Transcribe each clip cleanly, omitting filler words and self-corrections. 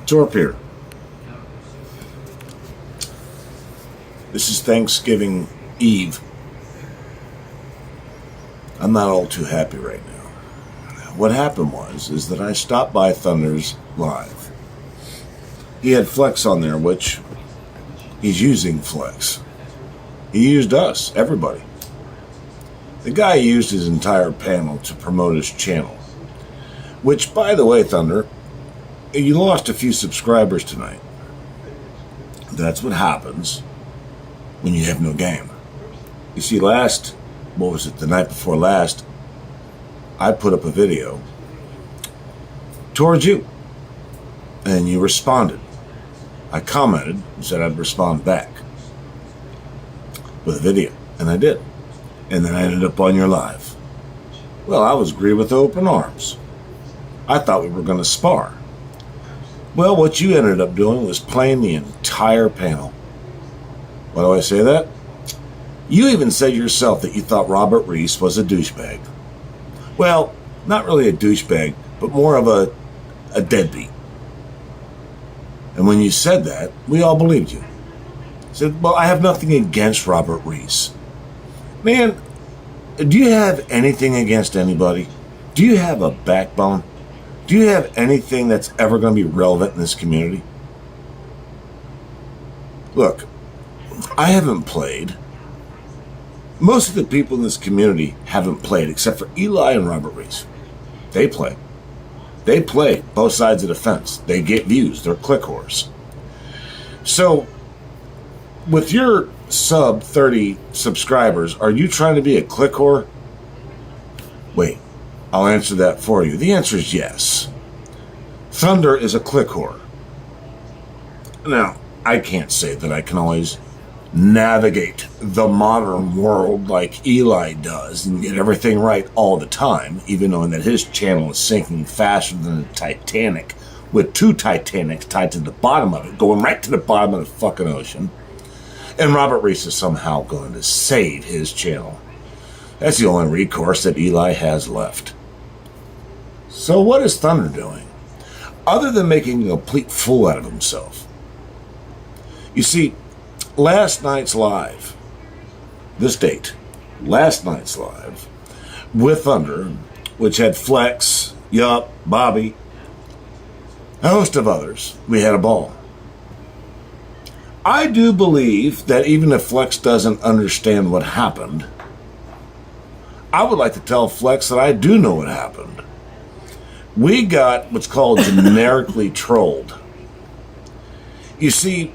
Torp here. This is Thanksgiving Eve. I'm not all too happy right now. What happened is that I stopped by Thunder's live. He had Flex on there, which he's using Flex. He used us, everybody. The guy used his entire panel to promote his channel. Which, by the way, Thunder, you lost a few subscribers tonight. That's what happens when you have no game. You see, the night before last, I put up a video towards you, and you responded. I commented and said I'd respond back with a video, and I did. And then I ended up on your live. Well, I was greeted with open arms. I thought we were going to spar. Well, what you ended up doing was playing the entire panel. Why do I say that? You even said yourself that you thought Robert Reese was a douchebag. Well, not really a douchebag, but more of a deadbeat. And when you said that, we all believed you. Said, well, I have nothing against Robert Reese. Man, do you have anything against anybody? Do you have a backbone? Do you have anything that's ever going to be relevant in this community? Look, I haven't played. Most of the people in this community haven't played, except for Eli and Robert Reese. They play. They play both sides of the fence. They get views. They're click whores. So, with your sub 30 subscribers, are you trying to be a click whore? Wait, I'll answer that for you. The answer is yes. Thunder is a click whore. Now, I can't say that I can always navigate the modern world like Eli does and get everything right all the time, even knowing that his channel is sinking faster than the Titanic, with two Titanics tied to the bottom of it, going right to the bottom of the fucking ocean. And Robert Reese is somehow going to save his channel. That's the only recourse that Eli has left. So what is Thunder doing? Other than making a complete fool out of himself. You see, last night's live, last night's live, with Thunder, which had Flex, Yup, Bobby, a host of others, we had a ball. I do believe that even if Flex doesn't understand what happened, I would like to tell Flex that I do know what happened. We got what's called generically trolled. You see,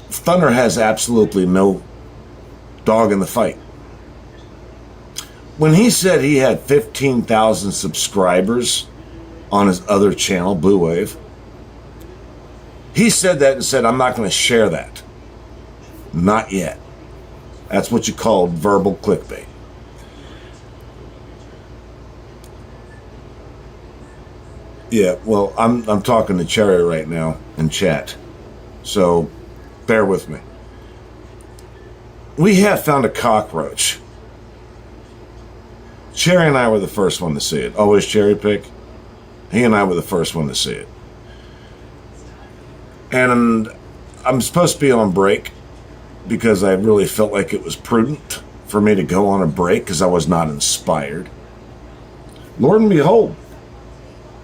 Thunder has absolutely no dog in the fight. When he said he had 15,000 subscribers on his other channel, Blue Wave, he said that and said, I'm not going to share that. Not yet. That's what you call verbal clickbait. Yeah, well, I'm talking to Cherry right now in chat. So, bear with me. We have found a cockroach. Cherry and I were the first one to see it. Always cherry pick. He and I were the first one to see it. And I'm supposed to be on break because I really felt like it was prudent for me to go on a break because I was not inspired. Lord and behold,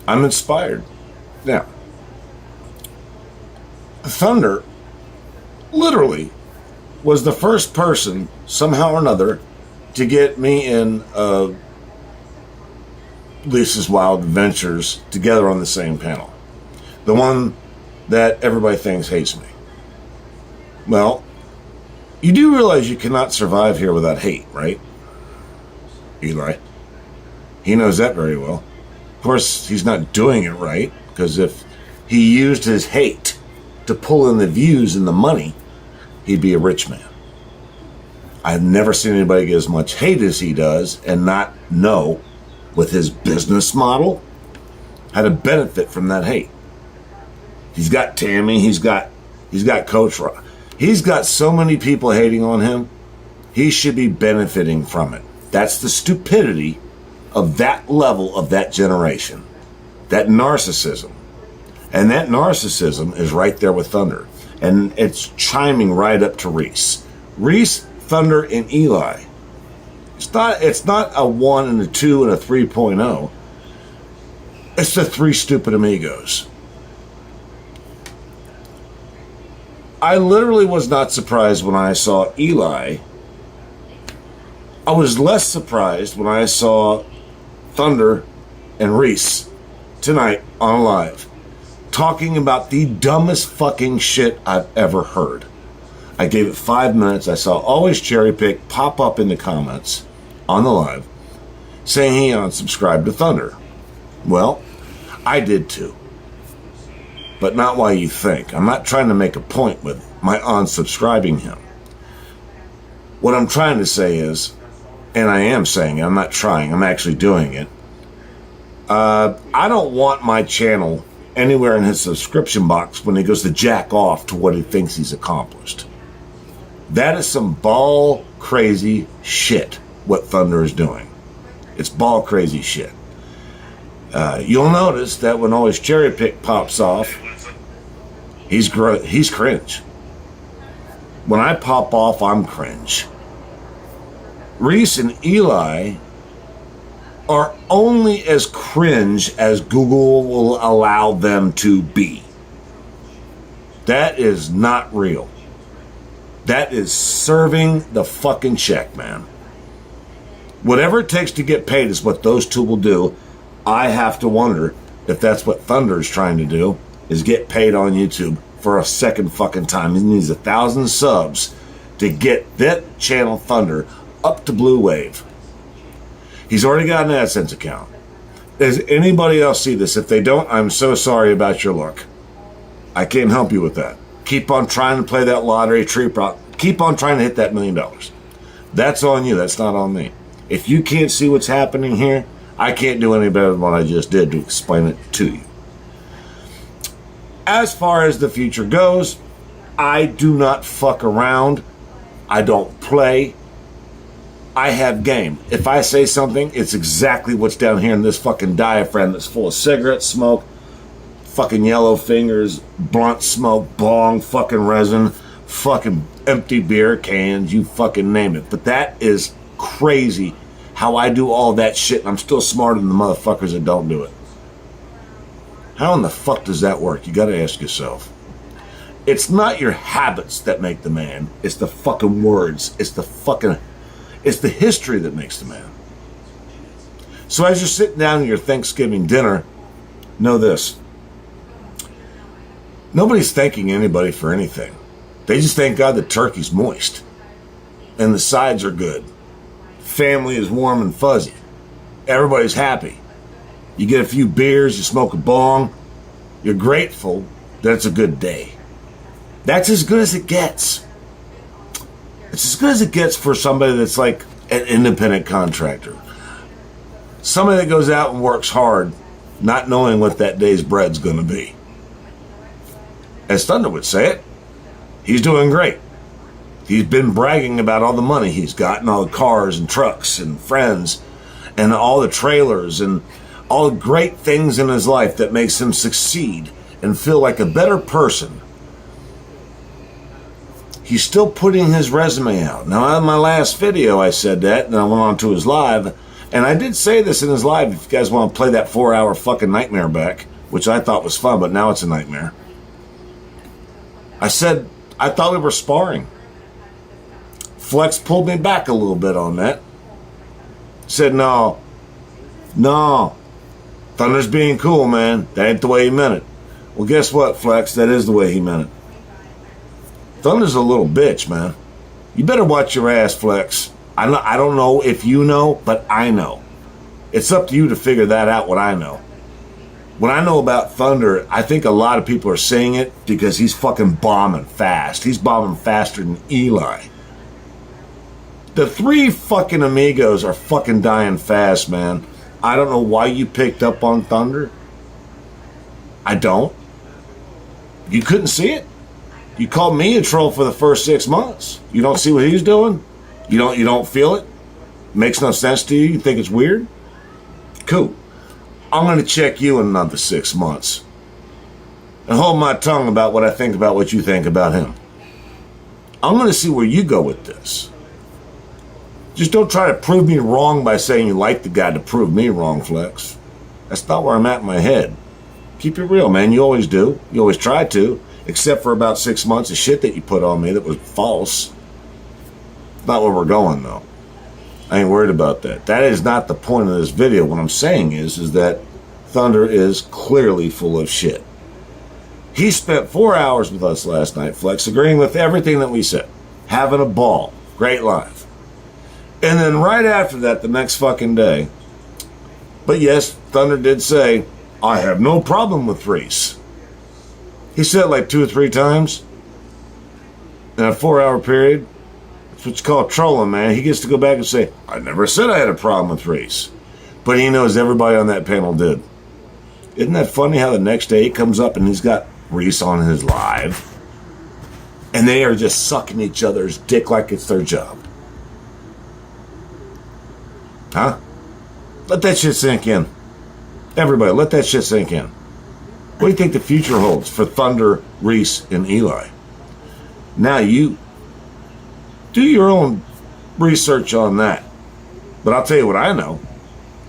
I'm inspired. Now, Thunder literally was the first person, somehow or another, to get me in Lisa's Wild Adventures together on the same panel. The one that everybody thinks hates me. Well, you do realize you cannot survive here without hate, right? Eli. He knows that very well. Of course, he's not doing it right, because if he used his hate to pull in the views and the money, he'd be a rich man. I've never seen anybody get as much hate as he does and not know, with his business model, how to benefit from that hate. He's got Tammy, he's got Coach Rock. He's got so many people hating on him, he should be benefiting from it. That's the stupidity of that level of that generation. That narcissism. And that narcissism is right there with Thunder. And it's chiming right up to Reese. Reese, Thunder, and Eli. It's not a 1 and a 2 and a 3.0. It's the three stupid amigos. I literally was not surprised when I saw Eli. I was less surprised when I saw Thunder and Reese tonight on live talking about the dumbest fucking shit I've ever heard. I gave it 5 minutes. I saw Always Cherry Pick pop up in the comments on the live saying he unsubscribed to Thunder. Well, I did too. But not why you think. I'm not trying to make a point with my unsubscribing him. What I'm trying to say is, and I am saying it, I'm not trying, I'm actually doing it. I don't want my channel anywhere in his subscription box when he goes to jack off to what he thinks he's accomplished. That is some ball crazy shit, what Thunder is doing. It's ball crazy shit. You'll notice that when Always Cherry Pick pops off, he's cringe. When I pop off, I'm cringe. Reese and Eli are only as cringe as Google will allow them to be. That is not real. That is serving the fucking check, man. Whatever it takes to get paid is what those two will do. I have to wonder if that's what Thunder is trying to do, is get paid on YouTube for a second fucking time. He needs 1,000 subs to get that channel Thunder up to Blue Wave. He's already got an AdSense account. Does anybody else see this? If they don't, I'm so sorry about your luck. I can't help you with that. Keep on trying to play that lottery tree prop. Keep on trying to hit that $1 million. That's on you. That's not on me. If you can't see what's happening here, I can't do any better than what I just did to explain it to you. As far as the future goes, I do not fuck around. I don't play. I have game. If I say something, it's exactly what's down here in this fucking diaphragm that's full of cigarette smoke, fucking yellow fingers, blunt smoke, bong, fucking resin, fucking empty beer cans, you fucking name it. But that is crazy how I do all that shit and I'm still smarter than the motherfuckers that don't do it. How in the fuck does that work? You gotta ask yourself. It's not your habits that make the man. It's the fucking words. It's the history that makes the man. So as you're sitting down at your Thanksgiving dinner, know this. Nobody's thanking anybody for anything. They just thank God the turkey's moist and the sides are good. Family is warm and fuzzy. Everybody's happy. You get a few beers, you smoke a bong. You're grateful that it's a good day. That's as good as it gets. It's as good as it gets for somebody that's like an independent contractor. Somebody that goes out and works hard, not knowing what that day's bread's going to be. As Thunder would say it, he's doing great. He's been bragging about all the money he's got and all the cars and trucks and friends and all the trailers and all the great things in his life that makes him succeed and feel like a better person. He's still putting his resume out. Now, in my last video, I said that, and I went on to his live, and I did say this in his live, if you guys want to play that 4-hour fucking nightmare back, which I thought was fun, but now it's a nightmare. I said, I thought we were sparring. Flex pulled me back a little bit on that. Said, no, Thunder's being cool, man. That ain't the way he meant it. Well, guess what, Flex? That is the way he meant it. Thunder's a little bitch, man. You better watch your ass, Flex. I don't know if you know, but I know. It's up to you to figure that out, what I know. When I know about Thunder, I think a lot of people are saying it because he's fucking bombing fast. He's bombing faster than Eli. The three fucking amigos are fucking dying fast, man. I don't know why you picked up on Thunder. I don't. You couldn't see it? You called me a troll for the first 6 months. You don't see what he's doing? You don't feel it? Makes no sense to you? You think it's weird? Cool. I'm going to check you in another 6 months. and hold my tongue about what I think about what you think about him. I'm going to see where you go with this. Just don't try to prove me wrong by saying you like the guy to prove me wrong, Flex. That's not where I'm at in my head. Keep it real, man. You always do. You always try to. Except for about 6 months of shit that you put on me that was false. Not where we're going, though. I ain't worried about that. That is not the point of this video. What I'm saying is that Thunder is clearly full of shit. He spent 4 hours with us last night, Flex, agreeing with everything that we said. Having a ball. Great live. And then right after that, the next fucking day, but yes, Thunder did say, I have no problem with Reese. He said it like 2 or 3 times in a 4-hour period. That's what you call trolling, man. He gets to go back and say, I never said I had a problem with Reese. But he knows everybody on that panel did. Isn't that funny how the next day he comes up and he's got Reese on his live, and they are just sucking each other's dick like it's their job. Huh? Let that shit sink in. Everybody, let that shit sink in. What do you think the future holds for Thunder, Reese, and Eli? Now you do your own research on that. But I'll tell you what I know.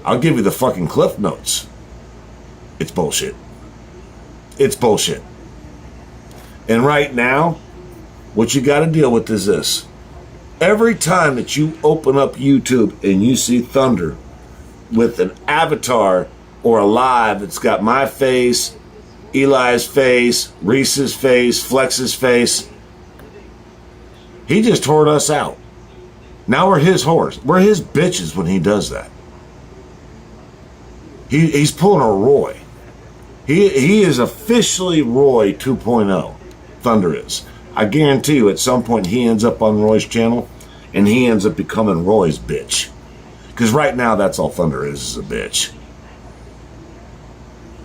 I'll give you the fucking Cliff Notes. It's bullshit. It's bullshit. And right now, what you got to deal with is this. Every time that you open up YouTube and you see Thunder with an avatar or a live that's got my face, Eli's face, Reese's face, Flex's face, he just whored us out. Now we're his whores. We're his bitches when he does that. He's pulling a Roy. He is officially Roy 2.0. Thunder is. I guarantee you at some point he ends up on Roy's channel and he ends up becoming Roy's bitch. Because right now that's all Thunder is a bitch.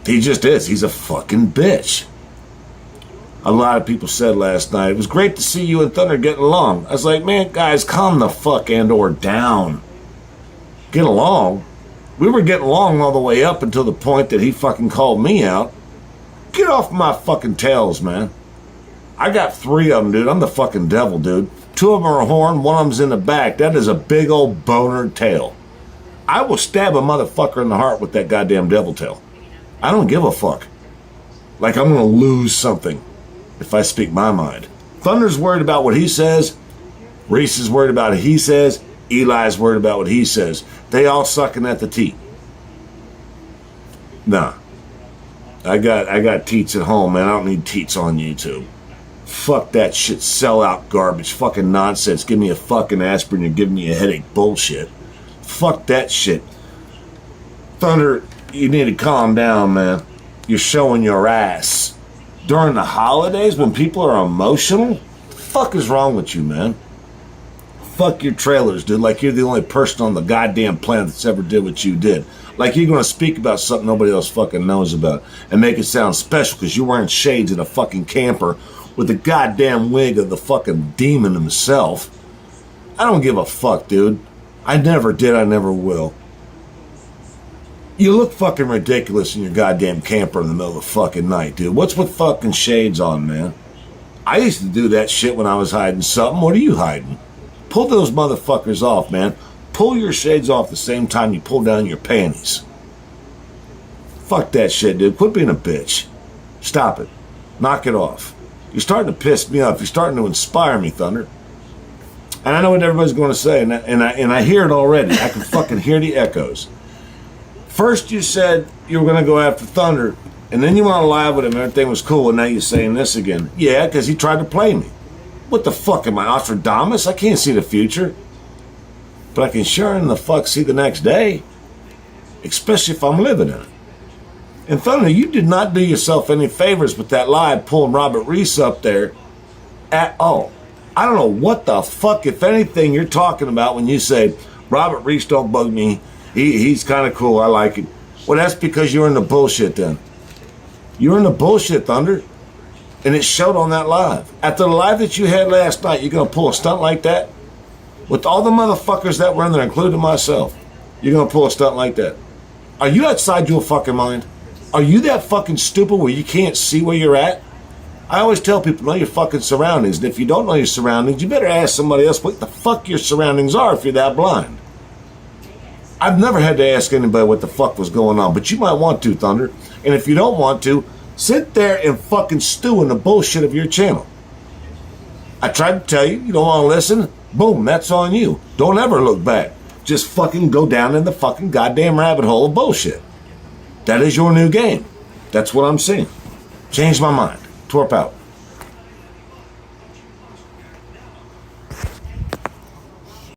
He just is. He's a fucking bitch. A lot of people said last night, it was great to see you and Thunder getting along. I was like, man, guys, calm the fuck and/or down. Get along. We were getting along all the way up until the point that he fucking called me out. Get off my fucking tails, man. I got 3 of them, dude. I'm the fucking devil, dude. 2 of them are a horn, 1 of them's in the back. That is a big old boner tail. I will stab a motherfucker in the heart with that goddamn devil tail. I don't give a fuck. Like I'm gonna lose something if I speak my mind. Thunder's worried about what he says. Reese is worried about what he says. Eli's worried about what he says. They all sucking at the teat. Nah. I got teats at home, man. I don't need teats on YouTube. Fuck that shit, sellout garbage, fucking nonsense. Give me a fucking aspirin, you're giving me a headache bullshit. Fuck that shit. Thunder, you need to calm down, man. You're showing your ass. During the holidays when people are emotional? What the fuck is wrong with you, man? Fuck your trailers, dude. Like you're the only person on the goddamn planet that's ever did what you did. Like you're going to speak about something nobody else fucking knows about and make it sound special because you're wearing shades in a fucking camper with the goddamn wig of the fucking demon himself. I don't give a fuck, dude. I never did, I never will. You look fucking ridiculous in your goddamn camper in the middle of the fucking night, dude. What's with fucking shades on, man? I used to do that shit when I was hiding something. What are you hiding? Pull those motherfuckers off, man. Pull your shades off the same time you pull down your panties. Fuck that shit, dude. Quit being a bitch. Stop it. Knock it off. You're starting to piss me off. You're starting to inspire me, Thunder. And I know what everybody's going to say, and I hear it already. I can fucking hear the echoes. First you said you were going to go after Thunder, and then you went on live with him, everything was cool, and now you're saying this again. Yeah, because he tried to play me. What the fuck, am I Nostradamus? I can't see the future. But I can sure in the fuck see the next day. Especially if I'm living in it. And Thunder, you did not do yourself any favors with that live pulling Robert Reese up there at all. I don't know what the fuck, if anything, you're talking about when you say, Robert Reese don't bug me. He's kind of cool. I like it. Well, that's because you're in the bullshit then. You're in the bullshit, Thunder. And it showed on that live. After the live that you had last night, you're going to pull a stunt like that? With all the motherfuckers that were in there, including myself, you're going to pull a stunt like that? Are you outside your fucking mind? Are you that fucking stupid where you can't see where you're at? I always tell people, know your fucking surroundings. And if you don't know your surroundings, you better ask somebody else what the fuck your surroundings are if you're that blind. I've never had to ask anybody what the fuck was going on, but you might want to, Thunder. And if you don't want to, sit there and fucking stew in the bullshit of your channel. I tried to tell you, you don't want to listen? Boom, that's on you. Don't ever look back. Just fucking go down in the fucking goddamn rabbit hole of bullshit. That is your new game. That's what I'm saying. Change my mind. Twerp out.